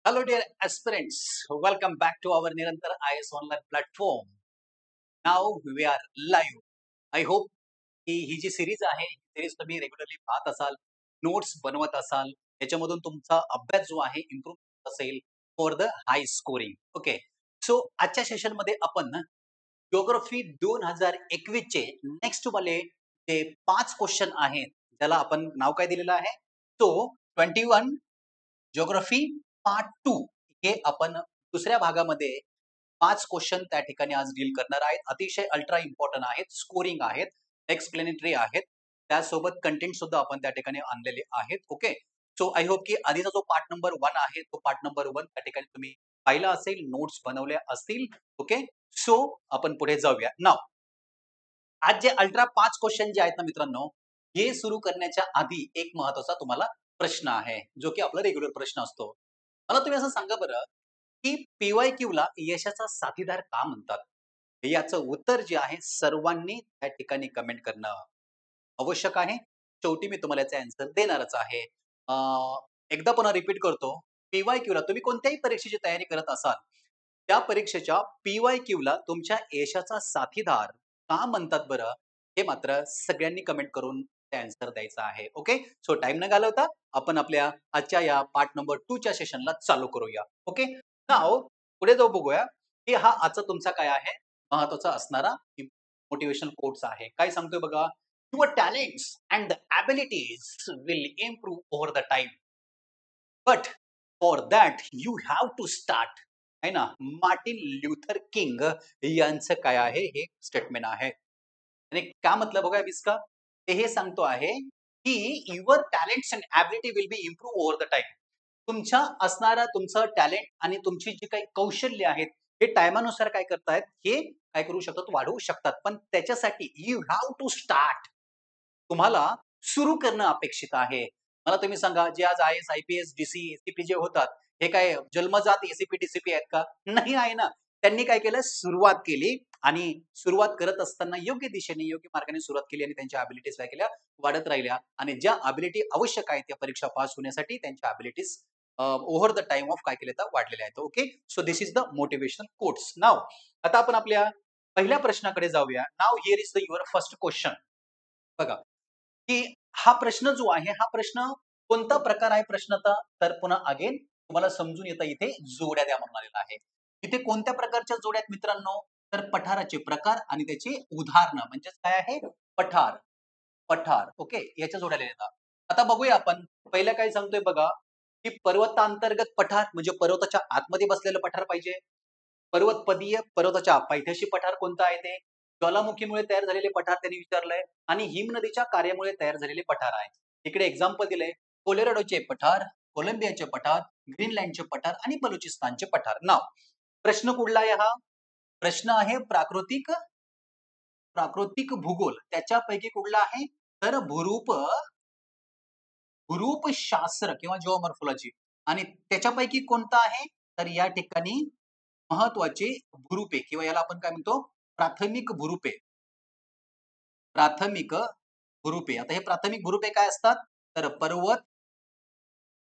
Hello, dear aspirants. Welcome back to our Nirantar IS online platform. Now we are live. I hope की ही जी series आहे series तुम्ही regularly पाहत असाल, notes बनवत असाल, याच्यामधून तुमचा अभ्यास जो आहे इम्प्रूव्ह असेल for the high scoring. Okay. So आजच्या सेशनमध्ये आपण जिओग्राफी 2021 चे नेक्स्ट वाले जे 5 क्वेश्चन आहेत, ज्याला आपण नाव काय दिलेलं आहे? तो 21 जिओग्राफी पार्ट 2 हे आपण दुसऱ्या भागामध्ये 5 क्वेश्चन त्या ठिकाणी आज डील करणार आहेत. अतिशय अल्ट्रा इम्पॉर्टंट आहेत, स्कोरिंग आहेत, एक्सप्लेनेटरी आहेत. त्यासोबत कंटेंट सुद्धा आपण त्या ठिकाणी आणलेले आहेत. ओके. सो आय होप की आधीचा जो पार्ट नंबर 1 आहे, तो पार्ट नंबर 1 त्या ठिकाणी तुम्ही पाहिला असेल, नोट्स बनवल्या असतील. ओके. सो आपण पुढे जाऊया. नाव आज जे अल्ट्रा 5 क्वेश्चन जे आहेत ना मित्रांनो, हे सुरू करण्याच्या आधी एक महत्त्वाचा तुम्हाला प्रश्न आहे, जो की आपला रेग्युलर प्रश्न असतो. मला तुम्ही असं सांगा बरं, की पी-वाय-क्यूला यशाचा साथीदार का म्हणतात? याचं उत्तर जे आहे सर्वांनी त्या ठिकाणी कमेंट करणं आवश्यक आहे. शेवटी मी तुम्हाला याचा ॲन्सर देणारच आहे. अ, एकदा पुन्हा रिपीट करतो. पी-वाय-क्यूला तुम्ही कोणत्याही परीक्षेची तयारी करत असाल, त्या परीक्षेच्या पी-वाय-क्यूला तुमच्या यशाचा साथीदार का म्हणतात बरं? हे मात्र सगळ्यांनी कमेंट करून ते ॲन्सर द्यायचा आहे. ओके. सो टाईम न घालवता आपण आपल्या आजच्या या पार्ट नंबर 2 च्या सेशनला चालू करूया. ओके. नाऊ पुढे जाऊ बघूया, की हा आजचा तुमचा काय आहे? महत्त्वाचा असणारा मोटिव्हेशनल कोट्स आहे. काय सांगतोय बघा, "your talents and the abilities will improve over the time. But for that you have to start." आहे ना? मार्टिन ल्युथर किंग यांचं काय आहे? हे स्टेटमेंट आहे. आणि काय मतलब बघा इसका? ते हे सांगतो आहे, की "your talents and ability will be improve over the time." तुमच्या असणारा तुमचं टॅलेंट आणि तुमची जी काही कौशल्य आहेत, हे टाईमानुसार काय करतायत, हे काय करू शकतात, वाढवू शकतात. पण त्याच्यासाठी यू हॅव टू स्टार्ट. तुम्हाला सुरू करणं अपेक्षित आहे. मला तुम्ही सांगा, जे आज आय-एस, आय-पी-एस, डी-सी, ए-सी-पी जे होतात, हे काय जन्मजात ए-सी-पी, डी-सी-पी आहेत का? नाही आहे ना. त्यांनी काय केलं, सुरुवात केली आणि सुरुवात करत असताना योग्य दिशेने, योग्य मार्गाने सुरुवात केली आणि त्यांच्या एबिलिटीज काय केल्या, वाढत राहिल्या आणि ज्या एबिलिटी आवश्यक आहेत त्या परीक्षा पास होण्यासाठी त्यांच्या abilities over the time of काय केल्या तर वाढलेल्या आहेत. Okay. So this is the motivational quotes. Now आता आपण आपल्या पहिल्या प्रश्नाकडे जाऊया. Now here is the your first question. बघा, की हा प्रश्न जो आहे, हा प्रश्न कोणता प्रकार आहे प्रश्नाचा? तर पुन्हा अगेन तुम्हाला समजून येतं इथे जोड्या द्या म्हणून आलेला आहे. इथे कोणत्या प्रकारच्या जोड्या आहेत मित्रांनो? तर पठाराचे प्रकार आणि त्याची उदाहरणं म्हणजेच काय आहे? पठार, पठार. ओके. याच्या जोड्या लिहितात. आता बघूया आपण. पहिलं काय सांगतोय बघा, की पर्वतांतर्गत पठार म्हणजे पर्वताच्या आतमध्ये बसलेलं पठार पाहिजे. पर्वतपदीय पर्वताच्या पायथ्याशी पठार कोणतं आहे ते? ज्वालामुखीमुळे तयार झालेले पठार त्यांनी विचारलंय आणि हिमनदीच्या कार्यामुळे तयार झालेले पठार आहे. इकडे एक्झाम्पल दिलंय. कोलोराडोचे पठार, कोलंबियाचे पठार, ग्रीनलँडचे पठार आणि बलुचिस्तानचे पठार. नाव प्रश्न कुठला आहे हा? प्रश्न आहे प्राकृतिक प्राकृतिक भूगोल. त्याच्यापैकी कुठला आहे? तर भूरूपशास्त्र किंवा जिओमॉर्फॉलॉजी आणि त्याच्यापैकी कोणता आहे? तर या ठिकाणी महत्त्वाचे भूरूपे किंवा याला आपण काय म्हणतो? प्राथमिक भूरूपे. प्राथमिक भूरूपे. आता हे प्राथमिक भूरूपे काय असतात? तर पर्वत,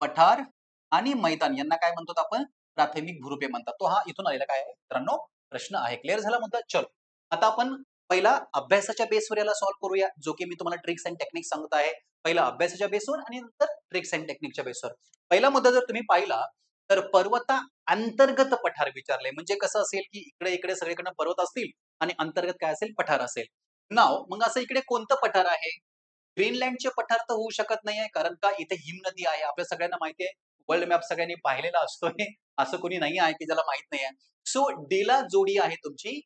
पठार आणि मैदान यांना काय म्हणतो आपण? प्राथमिक भूरूपे म्हणतात. तो हा इथून आलेला काय आहे मित्रांनो प्रश्न आहे. क्लिअर झाला मुद्दा? चलो. आता आपण पहिला अभ्यासाच्या बेसवर याला सॉल्व्ह करूया, जो की मी तुम्हाला ट्रिक्स एंड टेक्निक सांगत आहे. पहिला अभ्यासाच्या बेसवर आणि नंतर ट्रिक्स एंड टेक्निकच्या बेसवर. पहिला मुद्दा जर तुम्ही पाहिला, तर पर्वता अंतर्गत पठार विचारलंय. म्हणजे कसं असेल, की इकडे-इकडे सगळीकडे पर्वत असतील आणि अंतर्गत काय असेल? पठार असेल. नाव मग असं इकडे कोणतं पठार आहे? ग्रीनलँडचे पठार तर होऊ शकत नाहीये, कारण का इथे हिमनदी आहे. आपल्या सगळ्यांना माहिती आहे. वर्ल्ड मॅप सगळ्यांनी पाहिलेला असतोय. असं कोणी नाही आहे, की ज्याला माहीत नाहीये. सो डीला जोडी आहे तुमची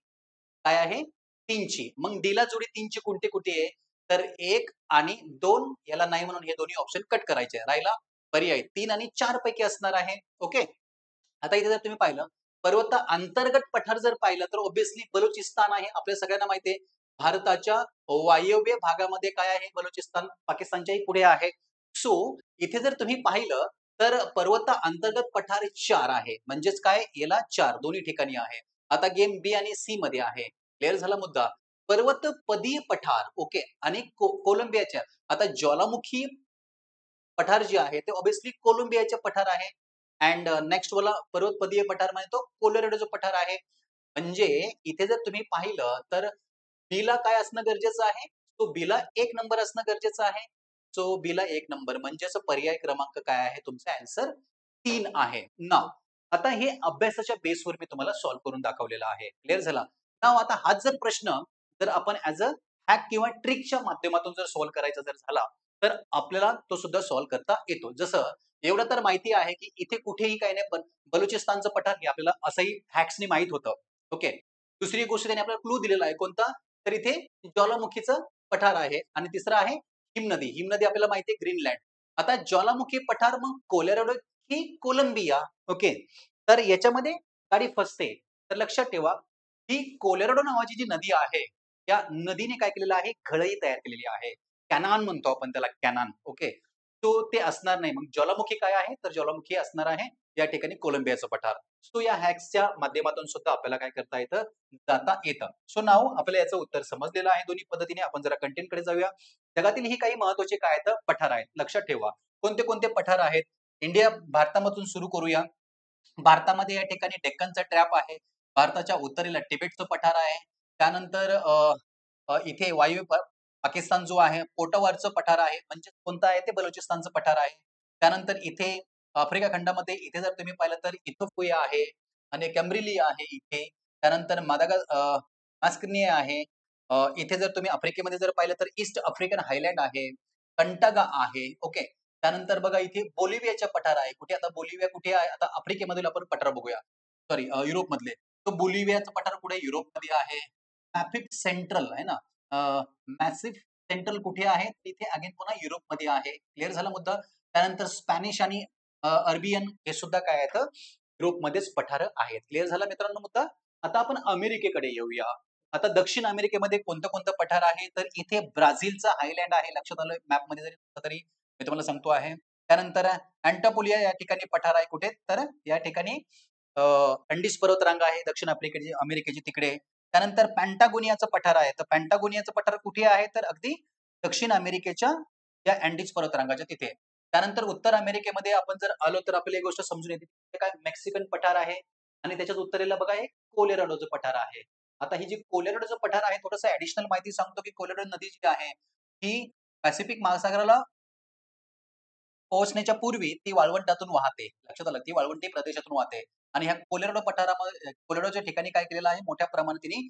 काय आहे? 3 ची. मग डीला जोडी 3 ची कुठे-कुठे आहे? तर 1 आणि 2 याला नाही म्हणून हे दोन्ही ऑप्शन कट करायचे. राहिला पर्याय 3 आणि 4 पैकी असणार आहे. ओके. आता इथे जर तुम्ही पाहिलं, पर्वत अंतर्गत पठार जर पाहिलं, तर ऑब्व्हियसली बलुचिस्तान आहे. आपल्या सगळ्यांना माहिती आहे. भारताच्या वायव्य भागामध्ये काय आहे? बलुचिस्तान पाकिस्तानच्याही पुढे आहे. सो इथे जर तुम्ही पाहिलं, तर पर्वत अंतर्गत पठार 4 आहे. म्हणजेच काय? याला 4 दोन्ही ठिकाणी आहे. आता गेम बी आणि सी मध्ये आहे. क्लिअर झाला मुद्दा. पर्वतपदीय पठार ओके आणि कोलंबियाच्या आता ज्वालामुखी पठार जे आहे ते ऑब्व्हियसली कोलंबियाचे पठार आहे अँड नेक्स्ट वाला पर्वतपदीय पठार म्हणजे तो कोलोराडोचा पठार आहे. म्हणजे इथे जर तुम्ही पाहिलं तर बीला काय असणं गरजेचं आहे? तो बीला 1 नंबर असणं गरजेचं आहे. सो बीला 1 नंबर म्हणजेच पर्याय क्रमांक काय आहे? तुमचा आन्सर 3 आहे. नाऊ आता हे अभ्यासाच्या बेसवर मी तुम्हाला सॉल्व्ह करून दाखवलेलं आहे. क्लिअर झाला? नाऊ आता हाच जर प्रश्न जर आपण ॲज अ हॅक किंवा ट्रिकच्या माध्यमातून जर सॉल्व्ह करायचा जर झाला, तर आपल्याला तो सुद्धा सॉल्व्ह करता येतो. जसं एवढं तर माहिती आहे, की इथे कुठेही काही नाही, पण बलुचिस्तानचं पठार हे आपल्याला असंही हॅक्सनी माहीत होतं. ओके. दुसरी गोष्ट त्यांनी आपल्याला क्लू दिलेला आहे कोणता? तर इथे ज्वालामुखीचं पठार आहे आणि तिसरं आहे हिमनदी. हिमनदी आपल्याला माहिती आहे ग्रीनलँड. आता ज्वालामुखी पठार मग कोलोराडो की कोलंबिया? ओके. तर याच्यामध्ये गाडी फसते. तर लक्षात ठेवा, ही कोलोराडो नावाची जी नदी आहे, त्या नदीने काय केलेलं आहे? खळई तयार केलेली आहे. कॅनान म्हणतो आपण त्याला कॅनान. ओके. तो ते असणार नाही. मग ज्वालामुखी काय आहे? तर ज्वालामुखी असणार आहे या ठिकाणी कोलंबियाचं पठार. सो या हॅक्सच्या माध्यमातून सुद्धा आपल्याला काय करता येतं? जाता येतं. सो नाऊ आपल्याला याचं उत्तर समजलेलं आहे दोन्ही पद्धतीने. आपण जरा कंटेंटकडे जाऊया. जगातील ही काही महत्त्वाची काय आहेत? पठार आहेत. लक्षात ठेवा. कोणते-कोणते पठार आहेत? भारतामधून सुरू करूया. भारतामध्ये या ठिकाणी डेक्कनचा ट्रॅप आहे. भारताच्या उत्तरेला तिबेटचं पठार आहे. त्यानंतर इथे वायव्य पाकिस्तान जो आहे, पोटावरचं पठार आहे. म्हणजे कोणतं आहे ते बलुचिस्तानचं पठार आहे. त्यानंतर इथे आफ्रिका खंडामध्ये इथे जर तुम्ही पाहिलं तर इथिओपिया आहे आणि कॅम्ब्रिलिया आहे इथे. त्यानंतर मास्कनिया आहे. इथे जर तुम्ही आफ्रिकेमध्ये जर पाहिलं तर ईस्ट आफ्रिकन हायलँड आहे. कंटागा आहे. ओके. त्यानंतर बघा इथे बोलिव्हियाचा पठार आहे. कुठे आता बोलिव्हिया कुठे आहे? आता आफ्रिकेमधील आपण पठार बघूया. सॉरी युरोपमधले. तो बोलिव्हियाचा पठार कुठे युरोपमध्ये आहे. मॅफिक सेंट्रल आहे ना. मॅसिव्ह सेंट्रल कुठे आहे? तिथे अगेन पुन्हा युरोपमध्ये आहे. क्लिअर झाला मुद्दा. त्यानंतर स्पॅनिश आणि अरेबियन हे सुद्धा काय आहेत? युरोपमध्येच पठारं आहेत. क्लिअर झाला मित्रांनो मुद्दा? आता आपण अमेरिकेकडे येऊया. आता दक्षिण अमेरिकेमध्ये कोणतं-कोणतं पठार आहे? तर इथे ब्राझीलचा हायलँड आहे. लक्षात आलं मॅपमध्ये जरी नसलं तरी मी तुम्हाला सांगतो आहे. त्यानंतर अँटापोलिया या ठिकाणी पठार आहे कुठे? तर या ठिकाणी अंडीज पर्वतरांग आहे दक्षिण अमेरिकेची तिकडे. त्यानंतर पॅन्टागोनियाचं पठार आहे. तर पॅन्टागोनियाचं पठार कुठे आहे? तर अगदी दक्षिण अमेरिकेच्या या अँडीज पर्वतरांगाच्या तिथे. त्यानंतर उत्तर अमेरिकेमध्ये आपण जर आलो तर आपल्याला एक गोष्ट समजून येते. ते काय मेक्सिकन पठार आहे आणि त्याच्याच उत्तरेला बघा एक कोलोराडोचं पठार आहे. आता ही जी कोलोराडोचं पठार आहे थोडंसं ॲडिशनल माहिती सांगतो, की कोलोराडो नदी जी आहे, ही पॅसिफिक महासागराला पोहोचण्याच्या पूर्वी ती वाळवंटातून वाहते. लक्षात आलं? ती वाळवंटी प्रदेशातून वाहते आणि ह्या कोलोराडोच्या ठिकाणी काय केलेलं आहे, मोठ्या प्रमाणात तिने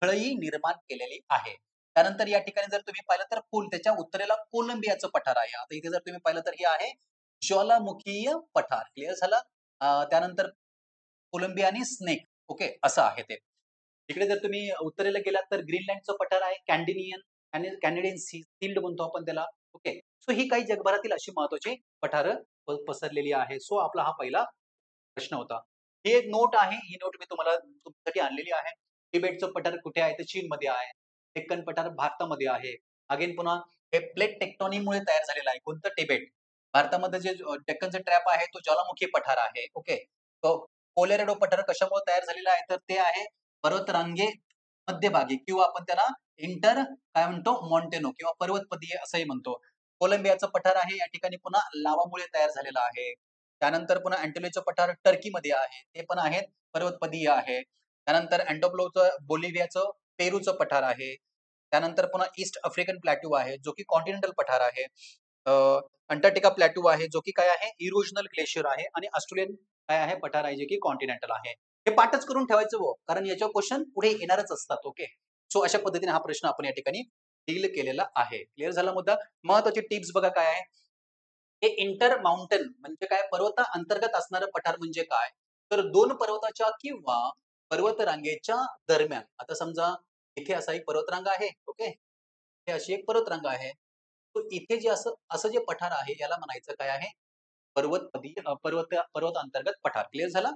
खळई निर्माण केलेली आहे. त्यानंतर या ठिकाणी जर तुम्ही पाहिलं तर त्याच्या उत्तरेला कोलंबियाचं पठार आहे. आता इथे जर तुम्ही पाहिलं तर हे आहे ज्वालामुखीय पठार. क्लिअर झालं? त्यानंतर कोलंबिया आणि स्नेक. ओके, असं आहे ते. इकडे जर तुम्ही उत्तरेला गेलात तर ग्रीनलँडचं पठार आहे. कॅनेडियन शील्ड म्हणतो आपण त्याला. ओके. सो ही काही जगभरातील अशी महत्त्वाची पठारं पसरलेली आहे. सो आपला हा पहिला प्रश्न होता. ही एक नोट आहे. ही नोट मी तुम्हाला तुमच्यासाठी आणलेली आहे. तिबेटचं पठार कुठे आहे? तर चीनमध्ये आहे. डेक्कन पठार भारतामध्ये आहे. अगेन पुन्हा हे प्लेट टेक्टोनिकमुळे तयार झालेलं आहे. कोणतं? तिबेट. भारतामध्ये जे डेक्कनचा ट्रॅप आहे तो ज्वालामुखी पठार आहे. ओके. तो कोलोराडो पठार कशामुळे तयार झालेला आहे? तर ते आहे पर्वतरांगे मध्यभागी किंवा आपण त्याला काय म्हणतो? मॉन्टेनो किंवा पर्वतपदीय असंही म्हणतो. कोलंबियाचं पठार आहे या ठिकाणी पुन्हा लावामुळे तयार झालेलं आहे. त्यानंतर पुन्हा अँटिलोईचं पठार टर्कीमध्ये आहे. ते पण आहेत पर्वतपदीय आहे. त्यानंतर बोलिव्हियाचं पेरूचं पठार आहे. त्यानंतर पुन्हा ईस्ट आफ्रिकन प्लॅट्यू आहे, जो की कॉन्टिनेंटल पठार आहे. अ, अंटार्क्टिका प्लॅट्यू आहे, जो की काय आहे? इरोजनल ग्लेशियर आहे आणि ऑस्ट्रेलियन काय आहे? पठार आहे, जे की कॉन्टिनेंटल आहे. हे पाठच करून ठेवायचं हो, कारण याच्यावर क्वेशन पुढे येणारच असतात. ओके. सो अशा पद्धतीने हा प्रश्न आपण या ठिकाणी डील केलेला आहे. क्लिअर झाला मुद्दा? महत्त्वाची टिप्स बघा काय आहे? हे इंटर माउंटेन म्हणजे काय? पर्वता अंतर्गत असणारं पठार म्हणजे काय? तर 2 पर्वताच्या किंवा पर्वत रांगेच्या दरम्यान. आता समजा इथे असा एक पर्वतरांग आहे. ओके. हे अशी एक पर्वतरांग आहे. तर इथे जे असं असं जे पठार आहे याला म्हणायचं काय आहे? पर्वत अंतर्गत पठार. क्लिअर झालं?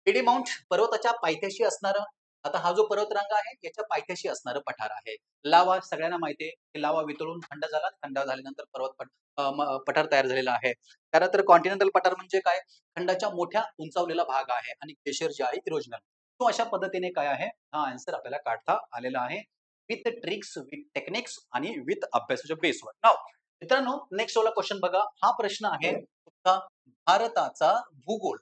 टेडी माउंट पर्वताच्या पायथ्याशी असणारं आता हा जो पर्वतरांग आहे याच्या पायथ्याशी असणारं पठार आहे. लावा सगळ्यांना माहिती आहे, की लावा वितळून थंड झाला. थंड झाल्यानंतर पठार तयार झालेला आहे. त्यानंतर कॉन्टिनेंटल पठार म्हणजे काय? खंडाच्या मोठ्या उंचावलेला भाग आहे आणि ग्लेशियर जे आहे इरोजनल. तो अशा पद्धतीने काय आहे? हा आन्सर आपल्याला काढता आलेला आहे. विथ ट्रिक्स, विथ टेक्निक्स आणि विथ अभ्यासाच्या बेसवर. नाऊ मित्रांनो नेक्स्ट वाला क्वेशन बघा. हा प्रश्न आहे तुमचा भारताचा भूगोल.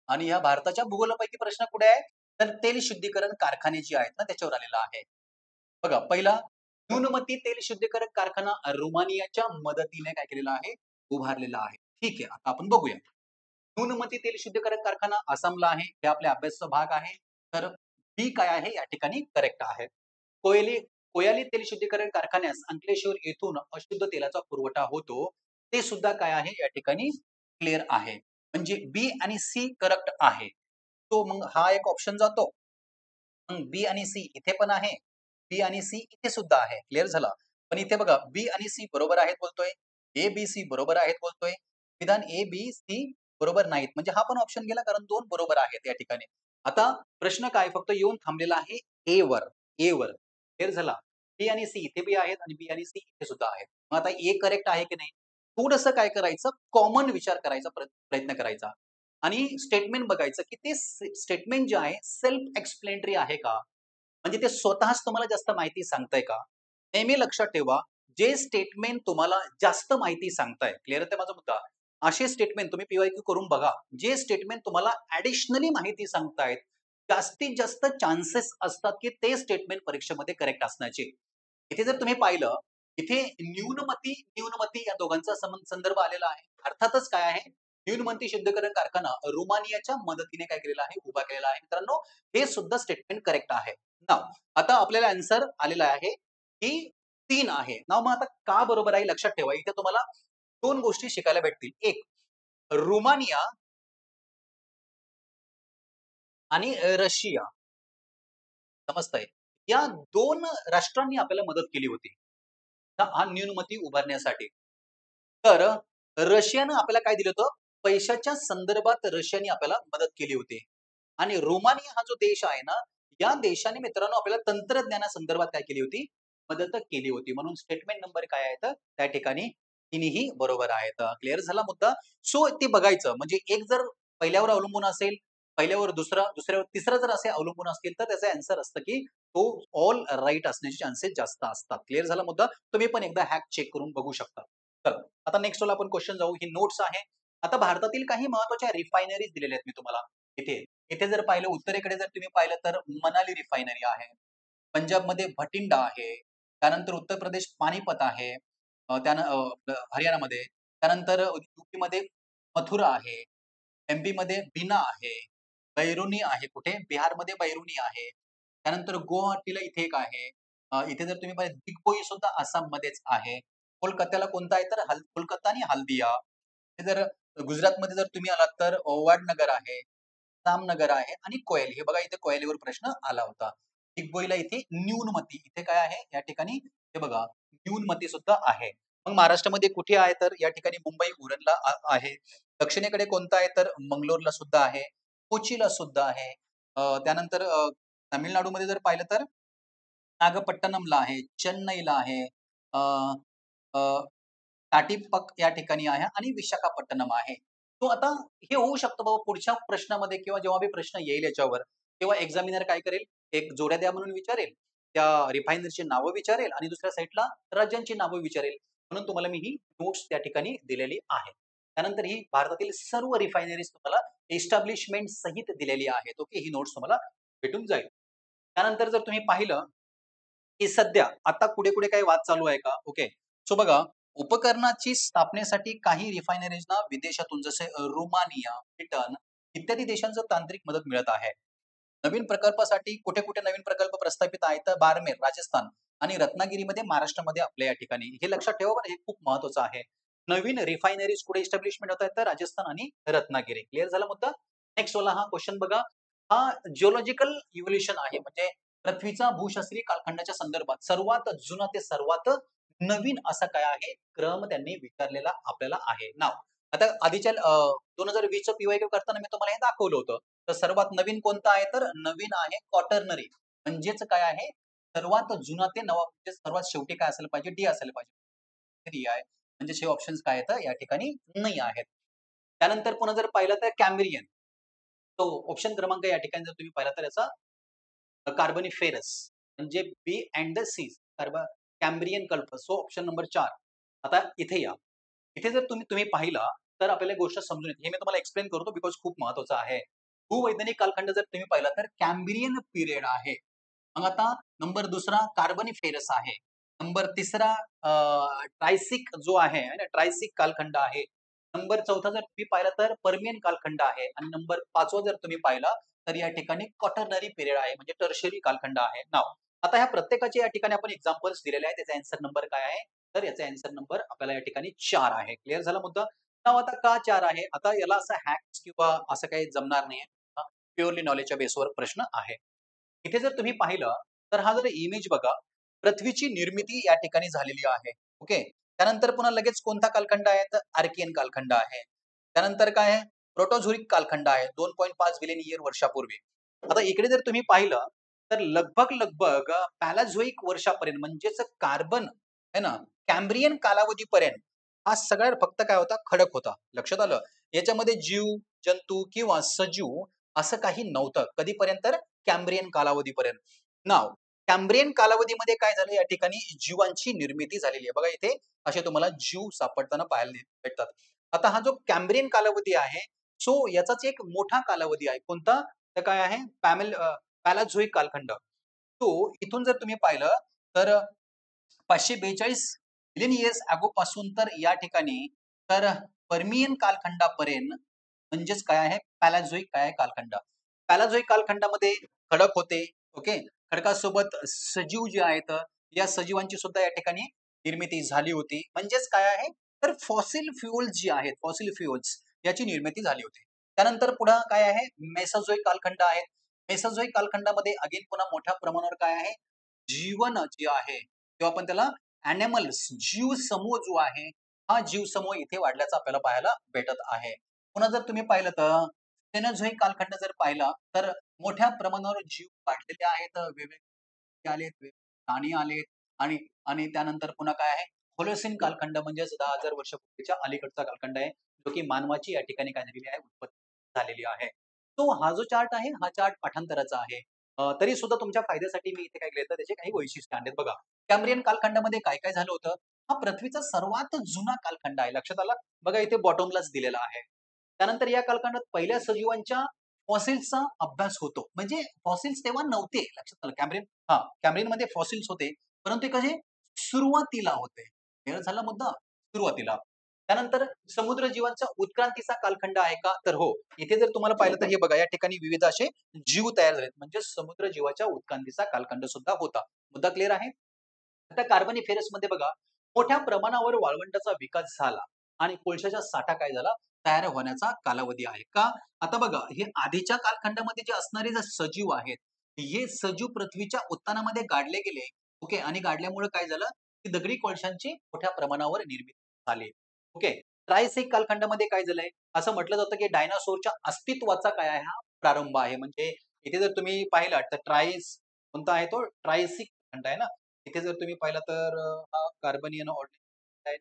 आणि ह्या भारताच्या भूगोलापैकी प्रश्न कुठे आहे? तर तेल शुद्धीकरण कारखाने जे आहेत ना, त्याच्यावर आलेला आहे. बघा पहिला न्यूनमती तेल शुद्धीकरण कारखाना रोमानियाच्या मदतीने काय केलेला आहे? उभारलेला आहे. ठीक आहे. आता आपण बघूया. न्यूनमती तेल शुद्धीकरण कारखाना आसामला आहे. हे आपल्या अभ्यासाचा भाग आहे. तर बी काय आहे? या ठिकाणी करेक्ट आहे. कोयली कोयाली तेल शुद्धीकरण कारखान्यास अंकलेश्वर येथून अशुद्ध तेलाचा पुरवठा होतो. ते सुद्धा काय आहे? या ठिकाणी क्लिअर आहे. म्हणजे बी आणि सी करेक्ट आहे. तो मग हा एक ऑप्शन जातो. मग बी आणि सी इथे पण आहे. बी आणि सी इथे सुद्धा आहे. क्लिअर झालं. पण इथे बघा बी आणि सी बरोबर आहेत बोलतोय. ए, बी, सी बरोबर आहेत बोलतोय. विधान ए, बी, सी बरोबर नाहीत. म्हणजे हा पण ऑप्शन गेला कारण 2 बरोबर आहेत या ठिकाणी. आता प्रश्न काय फक्त येऊन थांबलेला आहे ए वर. ए वर. क्लिअर झाला. बी आणि सी इथे बी आहेत आणि बी आणि सी इथे सुद्धा आहेत. मग आता ए करेक्ट आहे की नाही? थोडंसं काय करायचं कॉमन विचार करायचा प्रयत्न करायचा. आणि स्टेटमेंट बघायचं, की ते स्टेटमेंट जे आहे सेल्फ एक्सप्लेनेटरी आहे का? म्हणजे ते स्वतःच तुम्हाला जास्त माहिती सांगतंय का? नेहमी लक्षात ठेवा, जे स्टेटमेंट तुम्हाला जास्त माहिती सांगताय, क्लिअर आहे माझा मुद्दा? असे स्टेटमेंट तुम्ही पी-वाय-क्यू करून बघा. जे स्टेटमेंट तुम्हाला ॲडिशनली माहिती सांगतायत, जास्तीत जास्त चान्सेस असतात, की ते स्टेटमेंट परीक्षेमध्ये करेक्ट असण्याचे. इथे जर तुम्ही पाहिलं, इथे न्यूनमती, न्यूनमती या दोघांचा संदर्भ आलेला आहे. अर्थातच काय आहे? न्यूनमती शुद्धीकरण कारखाना रुमानियाच्या मदतीने काय केलेला आहे? उभा केलेला आहे. मित्रांनो, हे सुद्धा स्टेटमेंट करेक्ट आहे. नाव आता आपल्याला आन्सर आलेला आहे, की 3 आहे. नाव मग आता का बरोबर आहे लक्षात ठेवा. इथे तुम्हाला 2 गोष्टी शिकायला भेटतील. एक रुमानिया आणि रशिया समजतंय. या 2 राष्ट्रांनी आपल्याला मदत केली होती. हा न्यूनमती उभारण्यासाठी. तर रशियानं आपल्याला काय दिलं होतं? पैशाच्या संदर्भात रशियाने आपल्याला मदत केली होती. आणि रोमानिया हा जो देश आहे ना, या देशाने मित्रांनो आपल्याला तंत्रज्ञानासंदर्भात काय केली होती? मदत केली होती. म्हणून स्टेटमेंट नंबर काय आहे तर त्या ठिकाणी तिन्हीही बरोबर आहेत. क्लिअर झाला मुद्दा? सो ते बघायचं म्हणजे एक जर पहिल्यावर अवलंबून असेल, पहिल्यावर दुसरा, दुसऱ्यावर तिसरा जर असे अवलंबून असतील, तर त्याचं आन्सर असतं की तो ऑल राइट असण्याचे चान्सेस जास्त असतात. क्लिअर झाला मुद्दा? तुम्ही पण एकदा हॅक चेक करून बघू शकता. चला, आता नेक्स्ट वाला आपण क्वेश्चन जाऊ. ही नोट्स आहे. आता भारतातील काही महत्त्वाच्या रिफायनरीज दिलेल्या आहेत मी तुम्हाला इथे. इथे जर पाहिलं उत्तरेकडे जर तुम्ही पाहिलं तर मनाली रिफायनरी आहे. पंजाबमध्ये भटिंडा आहे. त्यानंतर उत्तर प्रदेश पानिपत आहे. आपलं हरियाणामध्ये. त्यानंतर यूपीमध्ये मथुरा आहे. एम-पीमध्ये बिना आहे. बैरुनी आहे कुठे? बिहारमध्ये बैरुनी आहे. त्यानंतर गुवाहाटीला इथे एक आहे. इथे जर तुम्ही पाहिलं दिग्बोई सुद्धा आसाममध्येच आहे. कोलकात्याला कोणता आहे तर कोलकाता आणि हल्दिया. हे जर गुजरातमध्ये जर तुम्ही आलात तर वाडनगर आहे, जामनगर आहे आणि कोयली. हे बघा इथे कोयलीवर प्रश्न आला होता. दिग्बोईला इथे न्यूनमती. इथे काय आहे? या ठिकाणी हे बघा न्यूनमती सुद्धा आहे. मग महाराष्ट्रामध्ये कुठे आहे तर या ठिकाणी मुंबई उरणला आहे. दक्षिणेकडे कोणता आहे तर मंगलोरला सुद्धा आहे. कोचीला सुद्धा आहे. त्यानंतर तामिळनाडूमध्ये जर पाहिलं तर नागपट्टणमला आहे, चेन्नईला आहे. अ, अ, काटीपक या ठिकाणी आहे आणि विशाखापट्टणम आहे. तो आता हे होऊ शकतं बाबा पुढच्या प्रश्नामध्ये किंवा जेव्हा बी प्रश्न येईल याच्यावर, तेव्हा एक्झामिनर काय करेल, एक जोड्या द्या म्हणून विचारेल. त्या रिफायनरीची नावं विचारेल आणि दुसऱ्या साइडला राज्यांची नावं विचारेल. म्हणून तुम्हाला मी ही नोट्स त्या ठिकाणी दिलेली आहे. त्यानंतर ही भारतातील सर्व रिफायनरीज तुम्हाला एस्टॅब्लिशमेंट सहित दिलेली आहेत. ओके. ही नोट्स तुम्हाला भेटून जाईल. त्यानंतर जर तुम्ही पाहिलं की सध्या आता कुठे-कुठे काही वाद चालू आहे का? ओके. सो बघा, उपकरणाची स्थापनेसाठी काही रिफायनरीजना विदेशातून जसे रोमानिया, ब्रिटन इत्यादी देशांचं तांत्रिक मदत मिळत आहे. नवीन प्रकल्पासाठी कुठे-कुठे नवीन प्रकल्प प्रस्थापित आहेत तर बारमेर, राजस्थान आणि रत्नागिरीमध्ये महाराष्ट्रामध्ये आपल्या या ठिकाणी. हे लक्षात ठेवा बरं, हे खूप महत्वाचं आहे. नवीन रिफायनरीज कुठे इस्टॅब्लिशमेंट होत आहेत तर राजस्थान आणि रत्नागिरी. क्लिअर झाला मुद्दा? नेक्स्ट वाला हा क्वेशन बघा. हा जिओलॉजिकल इव्होल्यूशन आहे. म्हणजे पृथ्वीचा भूशास्त्रीय कालखंडाच्या संदर्भात सर्वात जुना ते सर्वात नवीन असा काय आहे क्रम त्यांनी विचारलेला आपल्याला आहे. नाव आता आधीच्या 2020चं पी-वाय-क्यू करताना मी तुम्हाला हे दाखवलं होतं. तर सर्वात नवीन कोणता आहे तर नवीन आहे क्वाटर्नरी. म्हणजेच काय आहे सर्वात जुना ते नवा म्हणजे सर्वात शेवटी काय असायला पाहिजे डी असायला पाहिजे. डी आहे. म्हणजे हे ऑप्शन्स काय आहेत या ठिकाणी नाही आहेत. त्यानंतर पुन्हा जर पाहिलं तर कॅम्ब्रियन. तो ऑप्शन क्रमांक या ठिकाणी जर तुम्ही पाहिला तर याचा कार्बोनिफेरस म्हणजे बी अँड द सी कॅम्ब्रियन कल्प. So option number 4. आता इथे या. इथे जर तुम्ही तुम्ही पाहिला तर आपल्याला एक गोष्ट समजून येते. हे मी तुम्हाला एक्सप्लेन करतो बिकॉज खूप महत्वाचं आहे. भूवैज्ञानिक कालखंड जर तुम्ही पाहिला तर कॅम्ब्रियन पिरियड आहे. मग आता नंबर दुसरा कार्बनिफेरस आहे. नंबर तिसरा ट्रायसिक जो आहे है ना, ट्रायसिक कालखंड आहे. नंबर चौथा जर तुम्ही पाहिला तर पर्मियन कालखंड आहे आणि नंबर 5वा जर तुम्ही पाहिला तर या ठिकाणी क्वाटर्नरी पिरियड आहे म्हणजे टर्शियरी कालखंड आहे. नाव आता ह्या प्रत्येकाचे या ठिकाणी आपण एक्झाम्पल्स दिलेले आहेत. त्याचा आन्सर नंबर काय आहे? तर याचा आन्सर नंबर आपल्याला या ठिकाणी 4 आहे. क्लिअर झाला मुद्दा? नाव आता का 4 आहे? आता याला असं हॅक्स किंवा असं काही जमणार नाहीये. प्युअरली नॉलेजच्या बेसवर प्रश्न आहे. इथे जर तुम्ही पाहिलं, तर हा जर इमेज बघा, पृथ्वीची निर्मिती या ठिकाणी झालेली आहे. ओके. त्यानंतर पुन्हा लगेच कोणता कालखंड आहे? तर आर्कियन कालखंड आहे. त्यानंतर काय आहे? प्रोटोझोइक कालखंड आहे 2.5 बिलियन इयर वर्षापूर्वी. आता इकडे जर तुम्ही पाहिलं, तर लगभग पॅलाझोइक वर्षापर्यंत म्हणजेच कार्बन आहे ना, कॅम्ब्रियन कालावधीपर्यंत हा सगळा फक्त काय होता? खडक होता. लक्षात आलं? याच्यामध्ये जीव, जंतू किंवा सजीव असं काही नव्हतं. कधीपर्यंत? तर कॅम्ब्रियन कालावधीपर्यंत. नाव कॅम्ब्रियन कालावधीमध्ये काय झालं या ठिकाणी जीवांची निर्मिती झालेली आहे. बघा इथे असे तुम्हाला जीव सापडताना पाहायला भेटतात. आता हा जो कॅम्ब्रियन कालावधी आहे, सो याचाच एक मोठा कालावधी आहे. कोणता? तर काय आहे? पॅलाझोइक कालखंड. तो इथून जर तुम्ही पाहिलं तर 542 मिलियन इयर्स अगो पासून तर या ठिकाणी तर पर्मियन कालखंडापर्यंत म्हणजेच काय आहे पॅलाझोइक काय आहे कालखंड. पॅलाझोइक कालखंडामध्ये खडक होते. ओके. खडकासोबत सजीव जे आहेत या सजीवांची सुद्धा या ठिकाणी निर्मिती झाली होती. म्हणजेच काय आहे तर फॉसिल फ्युएल्स जी आहेत, फॉसिल फ्युएल्स याची निर्मिती झाली होती. त्यानंतर पुढे काय आहे मेसोझोइक कालखंड आहे. मेसोझोइक कालखंडामध्ये अगेन पुन्हा मोठ्या प्रमाणावर काय आहे जीवन जे आहे किंवा आपण त्याला ॲनिमल्स जीव समूह जो आहे, हा जीव समूह इथे वाढल्याचं आपल्याला पाहायला भेटत आहे. पुन्हा जर तुम्ही पाहिलं तर सेनोझोइक कालखंड जर पाहिला, तर मोठ्या प्रमाणावर जीव वाढलेले आहेत. वेगवेगळे आलेत, प्राणी आलेत आणि आणि त्यानंतर पुन्हा काय आहे होलोसिन कालखंड म्हणजेच 10,000 वर्षापूर्वीच्या अलीकडचा कालखंड आहे, जो की मानवाची या ठिकाणी काय झालेली आहे, उत्पत्ती झालेली आहे. तो हा जो चार्ट आहे, हा चार्ट पाठांतराचा आहे. तरी सुद्धा तुमच्या फायद्यासाठी मी इथे काय केलं तर त्याचे काही वैशिष्ट्य आणलेत बघा. कॅम्ब्रियन कालखंडामध्ये काय-काय झालं होतं? हा पृथ्वीचा सर्वात जुना कालखंड आहे. लक्षात आलं? बघा इथे बॉटमलाच दिलेला आहे. त्यानंतर या कालखंडात पहिल्या सजीवांच्या फॉसिल्सचा अभ्यास होतो. म्हणजे फॉसिल्स तेव्हा नव्हते. लक्षात आलं? कॅम्ब्रियनमध्ये फॉसिल्स होते, परंतु ते कसे सुरुवातीला होते. क्लिअर झाला मुद्दा? सुरुवातीला. त्यानंतर समुद्र जीवांचा उत्क्रांतीचा कालखंड आहे का? तर हो. इथे जर तुम्हाला पाहिलं तर हे बघा या ठिकाणी विविध असे जीव तयार झालेत. म्हणजे समुद्र जीवाच्या उत्क्रांतीचा कालखंड सुद्धा होता. मुद्दा क्लिअर आहे? आता कार्बनिफेरसमध्ये बघा, मोठ्या प्रमाणावर वाळवंटाचा विकास झाला आणि कोळशाचा साठा काय झाला? तयार होण्याचा कालावधी आहे. का? आता बघा, हे आधीच्या कालखंडामध्ये जे असणारे जे सजीव आहेत, हे सजीव पृथ्वीच्या उत्तानामध्ये गाडले गेले. ओके. आणि गाडल्यामुळे काय झालं? की दगडी कोळशांची मोठ्या प्रमाणावर निर्मिती झाली. ओके. ट्रायसिक कालखंडामध्ये काय झालंय? असं म्हटलं जातं, की डायनासोरच्या अस्तित्वाचा काय आहे? हा प्रारंभ आहे. म्हणजे इथे जर तुम्ही पाहिलात तर कोणता आहे तो? ट्रायसिक खंड आहे ना? इथे जर तुम्ही पाहिलं तर हा कार्बनियन ऑर्डिनल आहे.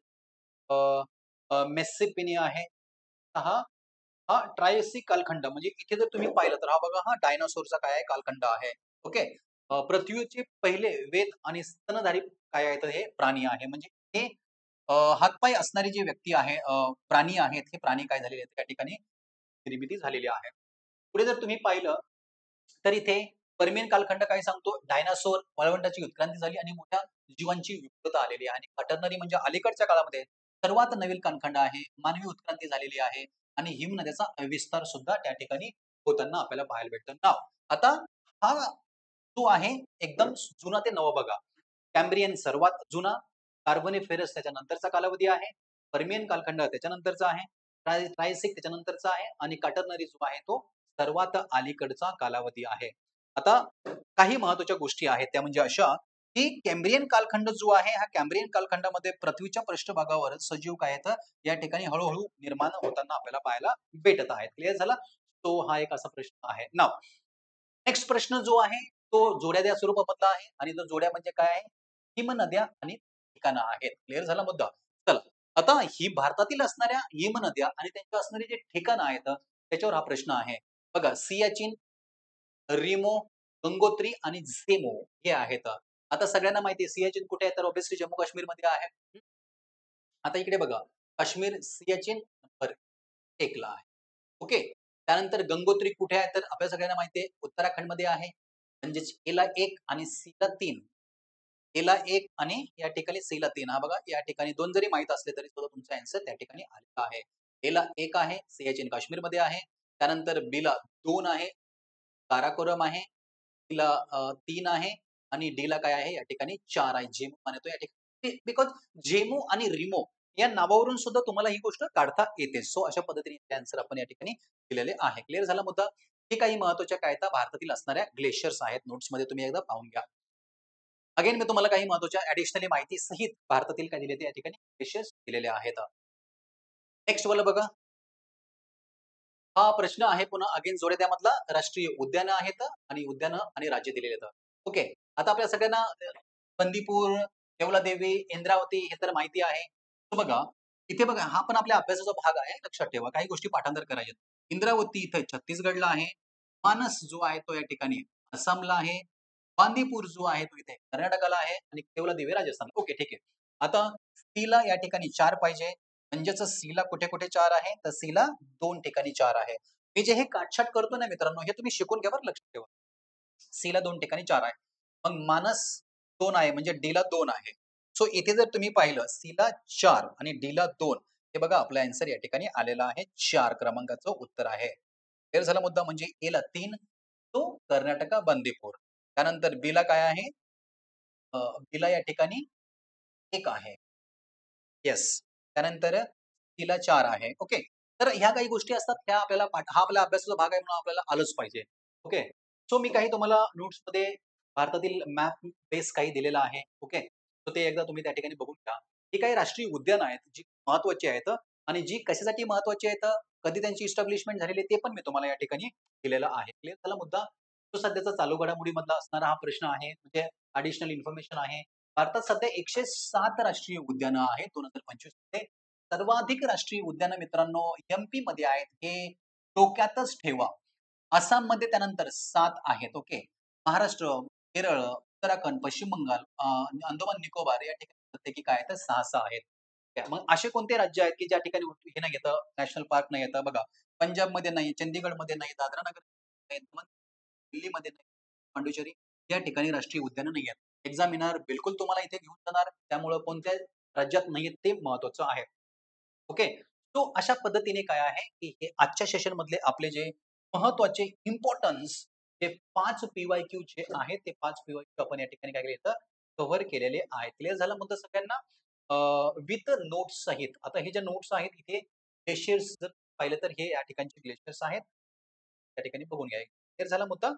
अ, मेस्सिपिनिया आहे. हा हा ट्रायसिक कालखंड म्हणजे इथे जर तुम्ही पाहिलं तर हा बघा हा डायनासोरचा काय आहे कालखंड आहे. ओके. पृथ्वीचे पहिले वेद आणि स्तनधारी काय आहेत हे प्राणी आहे. म्हणजे हे हातपाय असणारी जी व्यक्ती आहे प्राणी आहेत, हे प्राणी काय झालेले आहेत त्या ठिकाणी निर्मिती झालेली आहे. पुढे जर तुम्ही पाहिलं तर इथे पर्मियन कालखंड काय सांगतो? डायनासोर वाळवंटाची उत्क्रांती झाली आणि मोठ्या जीवांची विपुलता आलेली आहे आणि क्वाटर्नरी म्हणजे अलीकडच्या काळामध्ये सर्वात नवीन कालखंड आहे. मानवी उत्क्रांती झालेली आहे आणि हिमनद्याचा विस्तार सुद्धा त्या ठिकाणी होताना आपल्याला पाहायला भेटतं. नाव आता हा जो आहे एकदम जुना ते नवं बघा. कॅम्ब्रियन सर्वात जुना, कार्बोनिफेरस त्याच्यानंतरचा कालावधी आहे. पर्मियन कालखंड त्याच्यानंतरचा आहे. ट्रायसिक त्याच्यानंतरचा आहे आणि क्वाटर्नरी जो आहे तो सर्वात अलीकडचा कालावधी आहे. आता काही महत्त्वाच्या गोष्टी आहेत त्या म्हणजे अशा, की कॅम्ब्रियन कालखंड जो आहे, हा कॅम्ब्रियन कालखंडामध्ये पृथ्वीच्या पृष्ठभागावर सजीव काय आहेत, या ठिकाणी हळू निर्माण होताना आपल्याला पाहायला भेटत आहेत. क्लिअर झाला? तो हा एक असा प्रश्न आहे. नाऊ नेक्स्ट प्रश्न जो आहे, तो जोड्या द्या स्वरूपामधला आहे आणि तो जोड्या म्हणजे काय आहे? हिमनद्या आणि ठिकाणं आहेत. क्लिअर झाला मुद्दा? चला, आता ही भारतातील असणाऱ्या हिमनद्या आणि त्यांचे असणारे जे ठिकाणं आहेत, त्याच्यावर हा प्रश्न आहे. बघा सियाचीन, रिमो, गंगोत्री आणि झेमो हे आहेत. आता सगळ्यांना माहिती आहे सियाचीन कुठे आहे? तर ऑब्व्हियसली जम्मू काश्मीरमध्ये आहे. आता इकडे बघा, काश्मीर सियाचीन नंबर 1 ला आहे. ओके. त्यानंतर गंगोत्री कुठे आहे? तर आपल्या सगळ्यांना माहिती आहे उत्तराखंडमध्ये आहे. म्हणजेच एला 1 आणि सीला 3. एला 1 आणि या ठिकाणी सीला 3. हा बघा या ठिकाणी 2 जरी माहीत असले तरी सुद्धा तुमचा आन्सर त्या ठिकाणी आलेला आहे. एला 1 आहे, सियाचीन काश्मीरमध्ये आहे. त्यानंतर बीला 2 आहे, काराकोरम आहे. सीला 3 आहे आणि डीला काय आहे? या ठिकाणी 4 आहे. जेमू म्हणतो या ठिकाणी बिकॉज जेमू आणि रिमो या नावावरून सुद्धा तुम्हाला ही गोष्ट काढता येते. सो अशा पद्धतीने आन्सर आपण या ठिकाणी दिलेले आहे. क्लिअर झाला मुद्दा? हे काही महत्त्वाच्या काय आहेत भारतातील असणाऱ्या ग्लेशियर्स आहेत. नोट्समध्ये तुम्ही एकदा पाहून घ्या. अगेन मी तुम्हाला काही महत्त्वाच्या ॲडिशनली माहिती सहित भारतातील काय दिले ते या ठिकाणी ग्लेशियर्स दिलेले आहेत. नेक्स्ट वाला बघा. हा प्रश्न आहे पुन्हा अगेन जोडे त्यामधला राष्ट्रीय उद्यानं आहेत आणि उद्यानं आणि राज्य दिलेले आहेत. ओके. आता आपल्या सगळ्यांना बंदीपूर, देवलादेवी, इंद्रावती हे तर माहिती आहे. तर बघा, इथे बघा हा पण आपल्या अभ्यासाचा भाग आहे. लक्षात ठेवा. काही गोष्टी पाठांतर करायच्यात. इंद्रावती इथे छत्तीसगडला आहे. मानस जो आहे तो या ठिकाणी आसामला आहे. बांदीपूर जो आहे तो इथे कर्नाटकाला आहे आणि देवलादेवी राजस्थानला. ओके, ठीक आहे. आता सीला या ठिकाणी 4 पाहिजे. म्हणजेच सीला कुठे-कुठे 4 आहे? तर सीला 2 ठिकाणी 4 आहे. मी जे हे काटछाट करतो ना मित्रांनो, हे तुम्ही शिकून घ्या बरं लक्षात ठेवा. सीला 2 ठिकाणी 4 आहे. मग मानस 2 आहे म्हणजे डीला 2 आहे. सो इथे जर तुम्ही पाहिलं सीला 4 आणि डीला 2 हे बघा आपला आन्सर या ठिकाणी आलेला आहे. 4 क्रमांकाचं उत्तर आहे. क्लिअर झाला मुद्दा म्हणजे एला 3 तो कर्नाटका बंदीपूर. त्यानंतर बीला काय आहे? बीला या ठिकाणी 1 आहे. येस. त्यानंतर तिला 4 आहे. ओके. तर ह्या काही गोष्टी असतात ह्या आपल्याला हा आपला अभ्यासाचा भाग आहे म्हणून आपल्याला आलंच पाहिजे. ओके. सो मी काही तुम्हाला नोट्समध्ये भारतातील मॅप बेस काही दिलेला आहे. ओके. तर ते एकदा तुम्ही त्या ठिकाणी बघून घ्या. ही काही राष्ट्रीय उद्यानं आहेत, जी महत्त्वाची आहेत आणि जी कशासाठी महत्त्वाची आहेत, कधी त्यांची इस्टॅब्लिशमेंट झालेली आहे, ते पण मी तुम्हाला या ठिकाणी दिलेलं आहे. क्लिअर झाला मुद्दा? तो सध्याचा चालू घडामोडीमधला असणारा हा प्रश्न आहे. म्हणजे ॲडिशनल इन्फॉर्मेशन आहे. भारतात सध्या 107 राष्ट्रीय उद्यानं आहेत 2025 मध्ये. सर्वाधिक राष्ट्रीय उद्यानं मित्रांनो एम-पी मध्ये आहेत. हे डोक्यातच ठेवा. आसाममध्ये त्यानंतर 7 आहेत. ओके. महाराष्ट्र, केरळ, उत्तराखंड, पश्चिम बंगाल, अंदोमान निकोबार या ठिकाणी प्रत्येकी काय आहेत 6-6 आहेत. मग असे कोणते राज्य आहेत, की ज्या ठिकाणी हे नाही येतं, नॅशनल पार्क नाही येतं बघा. पंजाबमध्ये नाही, चंदीगडमध्ये नाही, दादरा नगर नाही, दिल्लीमध्ये नाही, पांडिचेरी या ठिकाणी राष्ट्रीय उद्यानं नाही आहेत. एक्झामिनर बिलकुल तुम्हाला इथे घेऊन जाणार. त्यामुळं कोणत्या राज्यात नाहीयेत ते महत्त्वाचं आहे. ओके. तो अशा पद्धतीने काय आहे, की हे आजच्या सेशनमधले आपले जे महत्त्वाचे इम्पोर्टन्स जे 5 पी-वाय-क्यू जे आहेत, ते 5 पी-वाय-क्यू आपण या ठिकाणी काय केले इथं कव्हर केलेले आहेत. क्लिअर झाला मुद्दा सगळ्यांना? विथ नोट्स सहित. आता हे जे नोट्स आहेत इथे ग्लेशियर्स जर पाहिलं तर हे या ठिकाणचे ग्लेशियर्स आहेत. त्या ठिकाणी बघून घ्या. क्लिअर झाला मुद्दा?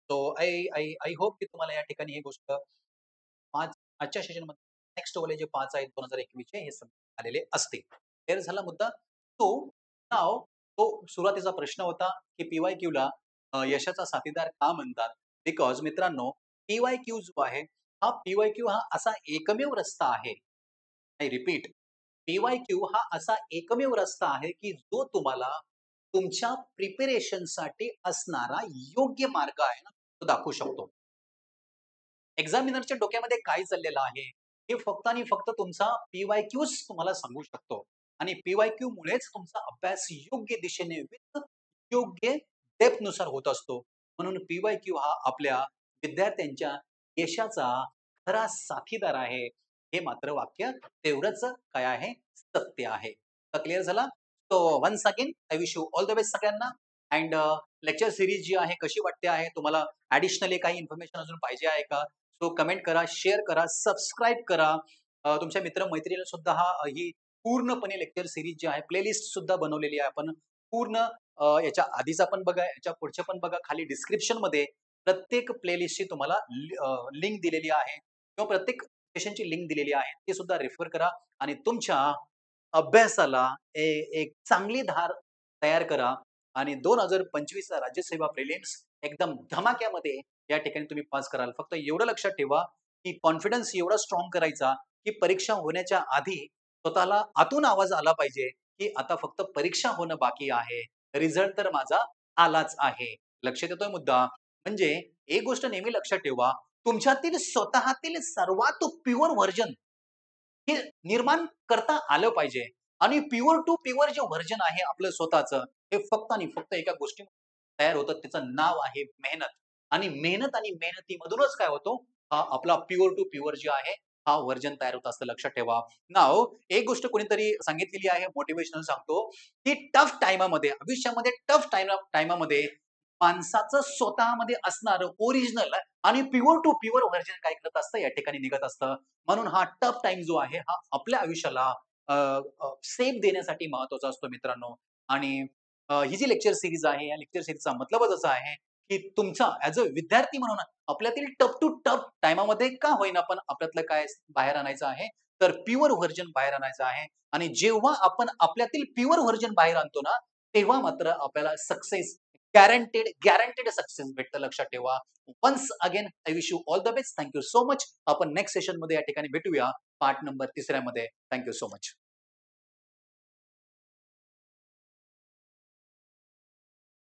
So I I I hope की तुम्हाला या ठिकाणी ही गोष्ट 5 आजच्या सेशनमध्ये नेक्स्ट वाले जे 5 आहेत 2021 चे हे समजून आलेले असतील. क्लिअर झाला मुद्दा? सो नाऊ तो सुरुवातीचा प्रश्न होता, की पी-वाय-क्यूला यशाचा साथीदार का म्हणतात? बिकॉज मित्रांनो, पी-वाय-क्यू जो आहे, हा पी-वाय-क्यू हा असा एकमेव रस्ता आहे. आय रिपीट, पी-वाय-क्यू हा असा एकमेव रस्ता आहे, की जो तुम्हाला तुमच्या प्रिपरेशनसाठी असणारा योग्य मार्ग आहे ना, तो दाखवू शकतो. एक्झामिनरच्या डोक्यामध्ये काय चाललेलं आहे, हे फक्त आणि फक्त तुमचा पी-वाय-क्यूच तुम्हाला सांगू शकतो आणि पी-वाय-क्यू मुळेच तुमचा अभ्यास योग्य दिशेने विथ योग्य डेप्थनुसार होत असतो. म्हणून पी-वाय-क्यू हा आपल्या विद्यार्थ्यांच्या यशाचा खरा साथीदार आहे. हे मात्र वाक्य तेवढंच काय आहे, सत्य आहे. तर क्लिअर झाला? So once again I wish you all the best सगळ्यांना अँड लेक्चर सीरीज जी आहे कशी वाटते आहे? तुम्हाला ॲडिशनली काही इन्फॉर्मेशन अजून पाहिजे आहे का? सो कमेंट करा, शेअर करा, सबस्क्राईब करा. तुमच्या मित्र-मैत्रिणींना सुद्धा ही पूर्णपणे लेक्चर सीरीज जी आहे प्लेलिस्ट सुद्धा बनवलेली आहे आपण. पूर्ण याच्या आधीचा पण बघा, याच्या पुढच्या पण बघा. खाली डिस्क्रिप्शनमध्ये प्रत्येक प्लेलिस्टची तुम्हाला लिंक दिलेली आहे किंवा प्रत्येक सेशनची लिंक दिलेली आहे. ते सुद्धा रेफर करा आणि तुमच्या अभ्यासाला एक चांगली धार तयार करा आणि 2025 चा राज्यसेवा प्रिलिम्स एकदम धमाक्यामध्ये या ठिकाणी तुम्ही पास कराल. फक्त एवढं लक्षात ठेवा, की कॉन्फिडन्स एवढा स्ट्रॉंग करायचा, की परीक्षा होण्याच्या आधी स्वतःला आतून आवाज आला पाहिजे, की आता फक्त परीक्षा होणं बाकी आहे. रिझल्ट तर माझा आलाच आहे. लक्षात येतोय मुद्दा? म्हणजे एक गोष्ट नेहमी लक्षात ठेवा, तुमच्यातील स्वतःतील सर्वात प्युअर व्हर्जन हे निर्माण करता आलं पाहिजे. आणि प्युअर टू प्युअर जे व्हर्जन आहे आपलं स्वतःचं, हे फक्त आणि फक्त एका गोष्टी तयार होतं. त्याचं नाव आहे मेहनत. आणि मेहनत आणि मेहनतीमधूनच काय होतो, हा आपला प्युअर टू प्युअर जे आहे, हा व्हर्जन तयार होत असतं लक्षात ठेवा. नाऊ एक गोष्ट कोणीतरी सांगितलेली आहे, मोटिव्हेशनल सांगतो, की टफ टाईमामध्ये, आयुष्यामध्ये टफ टाईमामध्ये माणसाचं स्वतःमध्ये असणारं ओरिजिनल आणि प्युअर टू प्युअर व्हर्जन काय करत असतं, या ठिकाणी निघत असतं. म्हणून हा टफ टाईम जो आहे, हा आपल्या आयुष्याला सेफ देण्यासाठी महत्त्वाचा असतो मित्रांनो. आणि ही जी लेक्चर सीरीज आहे, या लेक्चर सीरीजचा मतलबच असा आहे, की तुमचा ॲज अ विद्यार्थी म्हणून आपल्यातील टफ टू टफ टाईमामध्ये का होईना पण आपल्यातलं काय बाहेर आणायचं आहे, तर प्युअर व्हर्जन बाहेर आणायचं आहे. आणि जेव्हा आपण आपल्यातील प्युअर व्हर्जन बाहेर आणतो ना, तेव्हा मात्र आपल्याला सक्सेस गॅरंटेड सक्सेस भेटतं लक्षात ठेवा. Once again I wish you all the best. Thank you so much. आपण नेक्स्ट सेशनमध्ये या ठिकाणी भेटूया. पार्ट नंबर 3ऱ्यामध्ये. Thank you so much.